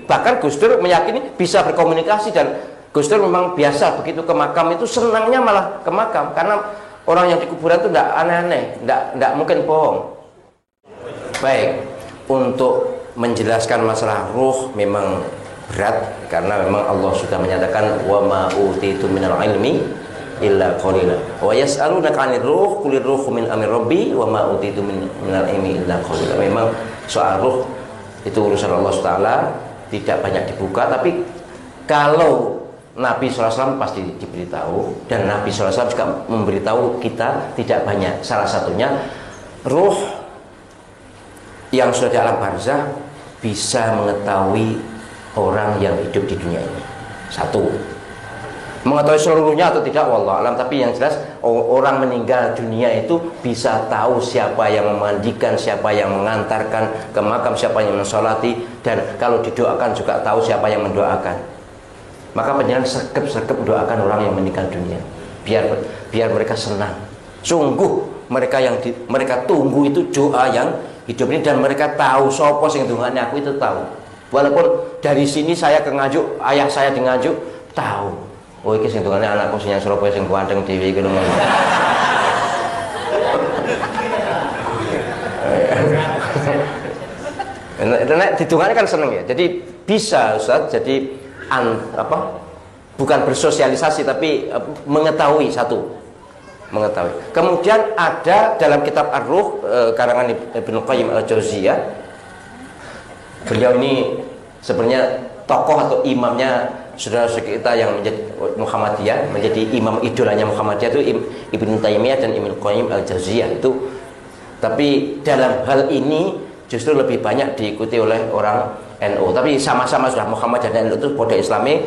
bahkan Gus Dur meyakini bisa berkomunikasi, dan Gus Dur memang biasa begitu ke makam itu senangnya malah ke makam, karena orang yang di kuburan itu tidak aneh-aneh, tidak mungkin bohong. Baik, untuk menjelaskan masalah ruh memang berat, karena memang Allah sudah menyatakan wa ma utitu minal ilmi illa qalila wa yas'alunaka 'anir ruh qulir ruhu min amri rabbi wa ma utitu minal ilmi illa qalila. Memang soal ruh itu urusan Allah Taala, tidak banyak dibuka, tapi kalau Nabi SAW pasti diberitahu, dan Nabi SAW juga memberitahu kita tidak banyak. Salah satunya ruh yang sudah di alam barzah bisa mengetahui orang yang hidup di dunia ini. Satu, mengetahui seluruhnya atau tidak wallah alam, tapi yang jelas orang meninggal dunia itu bisa tahu siapa yang memandikan, siapa yang mengantarkan ke makam, siapa yang mensolati, dan kalau didoakan juga tahu siapa yang mendoakan. Maka penjalan sergap doakan orang yang meninggal dunia, biar mereka senang. Sungguh mereka mereka tunggu itu doa yang hidup ini, dan mereka tahu sopo sing dungane aku itu tahu. Walaupun dari sini saya ke Nganjuk, ayah saya di Nganjuk tahu. Oh iki sing dungane anakku sing Surabaya sing kuandeng dhewe iki lho. Nek didungane kan seneng ya. Jadi bisa Ustaz, jadi bukan bersosialisasi tapi mengetahui satu. Mengetahui. Kemudian ada dalam kitab Ar-Ruh karangan Ibnu Qayyim Al-Jauziyah. Beliau ini sebenarnya tokoh atau imamnya saudara-saudara kita yang menjadi Muhammadiyah, menjadi imam idolanya Muhammadiyah itu Ibnu Taimiyah dan Ibnu Qayyim Al-Jauziyah itu. Tapi dalam hal ini justru lebih banyak diikuti oleh orang NU. Tapi sama-sama sudah Muhammadiyah dan NU itu kode Islami,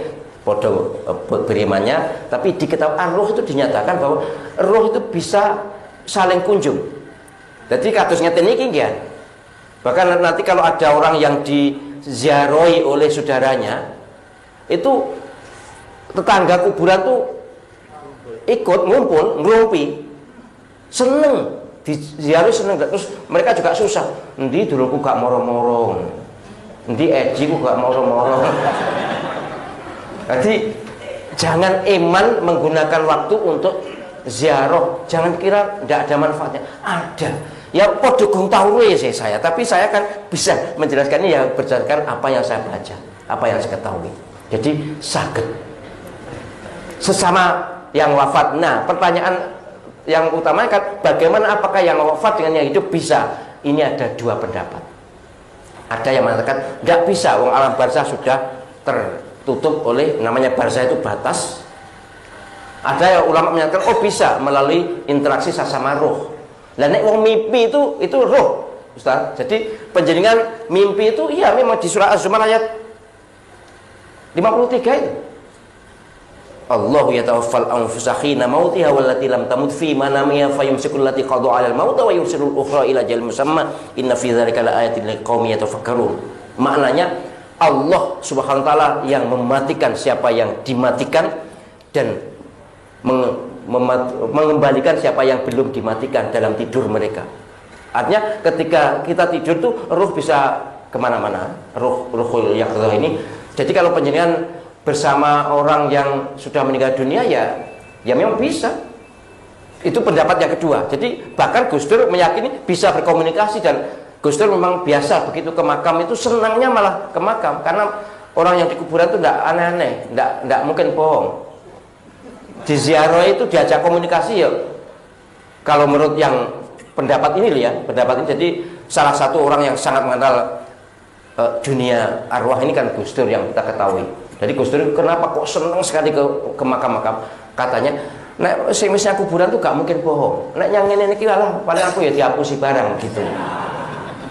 podo berimannya, tapi di kitab Ar-Ruh itu dinyatakan bahwa roh itu bisa saling kunjung. Jadi kasusnya ini ya. Bahkan nanti kalau ada orang yang diziarahi oleh saudaranya, itu tetangga kuburan tuh ikut ngumpul, ngerumpi, seneng diziarahi, seneng. Terus mereka juga susah. Endi dulurku gak moro-moro, endi eji ku gak moro-moro. Jadi jangan iman menggunakan waktu untuk ziarah. Jangan kira tidak ada manfaatnya. Ada. Ya podo gong tahu saya, tapi saya kan bisa menjelaskannya ya berdasarkan apa yang saya baca, apa yang saya ketahui. Jadi saged sesama yang wafat. Nah, pertanyaan yang utama kan bagaimana, apakah yang wafat dengan yang hidup bisa? Ini ada dua pendapat. Ada yang mengatakan tidak bisa, wong alam barzah sudah tertutup oleh namanya barzah itu batas. Ada yang ulama menyatakan oh bisa melalui interaksi sesama roh. Lah nek wong mimpi itu roh, Ustaz. Jadi penjaringan mimpi itu iya memang di surah Az-Zumar ayat 53 itu. Allahu yatawaffal anfusa hina mautiha wallati lam tamut fi manamiha fayumsikul lati qada 'alal maut wa yursilul ukhra ila ajalin musamma inna fi dzalika laayatin liqaumin yatafakkarun. Maknanya Allah Subhanahu wa taala yang mematikan siapa yang dimatikan dan mengembalikan siapa yang belum dimatikan dalam tidur mereka. Artinya ketika kita tidur tuh ruh bisa kemana-mana, ruhul yaqظah ini. Jadi kalau penjenengan bersama orang yang sudah meninggal dunia ya memang bisa. Itu pendapat yang kedua. Jadi bahkan Gus Dur meyakini bisa berkomunikasi, dan Gus Dur memang biasa begitu ke makam itu senangnya malah ke makam, karena orang yang di kuburan itu tidak aneh-aneh, tidak mungkin bohong. Di ziarah itu diajak komunikasi ya. Kalau menurut yang pendapat ini ya, pendapat ini, jadi salah satu orang yang sangat mengenal dunia arwah ini kan Gus Dur yang kita ketahui. Jadi Gus Dur kenapa kok senang sekali ke makam-makam? Katanya, nek semisnya kuburan tuh gak mungkin bohong. Nek yang ini lah paling aku ya dihapusi barang gitu.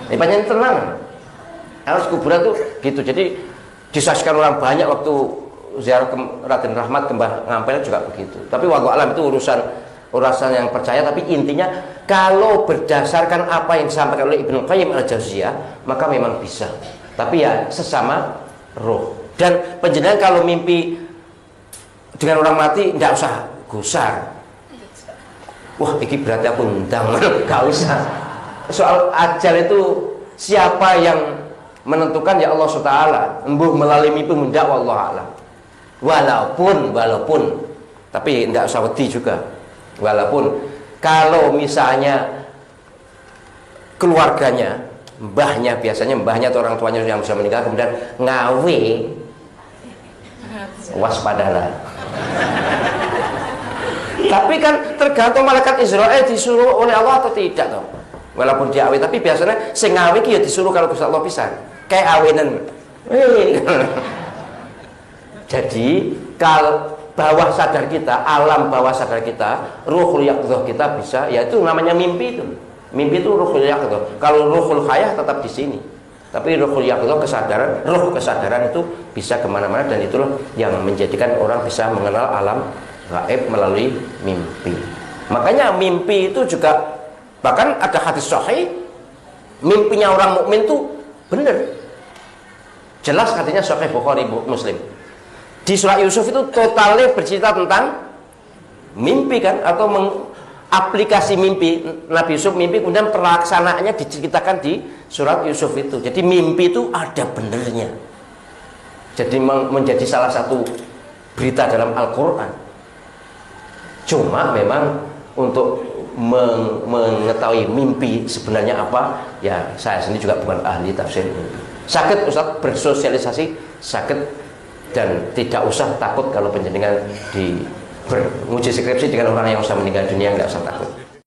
Ini banyak tenang. Harus kuburan tuh gitu. Jadi disaksikan orang banyak waktu ziarah ke Raden Rahmat ke Mbah Ngampel juga begitu. Tapi wallahu alam itu urusan yang percaya. Tapi intinya kalau berdasarkan apa yang disampaikan oleh Ibnu Qayyim Al-Jauziyah, maka memang bisa. Tapi ya sesama roh. Dan penjenengan kalau mimpi dengan orang mati tidak usah gusar. Wah, ini berarti aku undang. Gak usah. Soal ajal itu siapa yang menentukan ya Allah SWT, embuh melalui mimpi mendak wallahu a'lam. Walaupun tapi tidak usah wedi juga. Walaupun kalau misalnya keluarganya, biasanya mbahnya atau orang tuanya yang bisa meninggal kemudian ngawe, waspadalah. Tapi kan tergantung malaikat Israel disuruh oleh Allah atau tidak toh. Walaupun dia awe, tapi biasanya sing ngawe ki ya disuruh kalau Gusti Allah pisan. Kayak awenan. Jadi kalau bawah sadar kita, alam bawah sadar kita, ruhul yaqdzah kita bisa, yaitu namanya mimpi itu. Mimpi itu ruhul yaqdzah. Kalau ruhul khayah tetap di sini. Tapi ruhul yaqdzah, kesadaran, ruh kesadaran itu bisa kemana-mana, dan itulah yang menjadikan orang bisa mengenal alam gaib melalui mimpi. Makanya mimpi itu juga, bahkan ada hadis sahih, mimpinya orang mukmin itu benar. Jelas katanya sahih Bukhari Muslim. Di surat Yusuf itu totalnya bercerita tentang mimpi kan, atau mengaplikasi mimpi. Nabi Yusuf mimpi, kemudian pelaksanaannya diceritakan di surat Yusuf itu. Jadi mimpi itu ada benernya. Jadi menjadi salah satu berita dalam Al-Quran. Cuma memang untuk mengetahui mimpi sebenarnya apa, ya saya sendiri juga bukan ahli tafsir mimpi. Sakit Ustaz bersosialisasi, sakit. Dan tidak usah takut kalau penjenengan di beruji skripsi dengan orang yang sudah meninggal dunia, nggak usah takut.